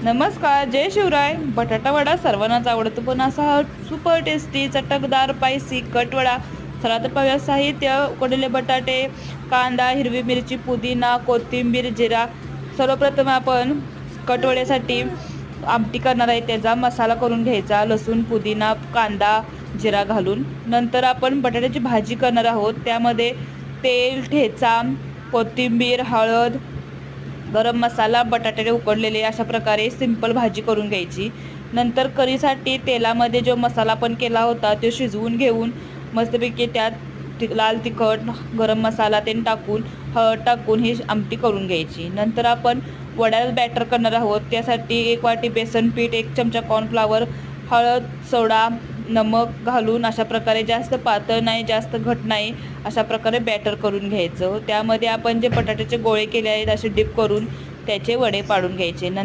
नमस्कार, जय शिवराय. बटाटा वडा सर्वांनाच आवडतो, पण असा हा सुपर टेस्टी चटकदार स्पायसी कट वडा. चला तर पाहूया साहित्य. उकडलेले बटाटे, कांदा, हिरवी मिरची, पुदिना, कोथिंबीर, जिरा. सर्वप्रथम आपण कटवड्यासाठी आमटी करणार आहे, त्याचा मसाला करून घ्यायचा. लसूण, पुदिना, कांदा, जिरा घालून. नंतर आपण बटाट्याची भाजी करणार आहोत, त्यामध्ये तेल, ठेचा, कोथिंबीर, हळद, गरम मसाला, बटाटे उकडलेले, अशा प्रकारे सिंपल भाजी करून घ्यायची. नंतर करीसाठी तेलामध्ये जो मसाला आपण केला होता तो शिजवून घेऊन मस्तपैकी त्यात लाल तिखट, गरम मसाला ते टाकून, हळद टाकून ही आमटी करून घ्यायची. नंतर आपण वड्याला बॅटर करणार आहोत, त्यासाठी 1 वाटी बेसन पीठ, 1 चमचा कॉर्नफ्लॉवर, हळद, सोडा, नमक घालून अशा प्रकारे जास्त पातळ नाही जास्त घट नाही अशा प्रकारे बॅटर करून घ्यायचं. त्यामध्ये आपण जे बटाट्याचे गोळे केले आहेत असे डिप करून त्याचे वडे पाडून घ्यायचे.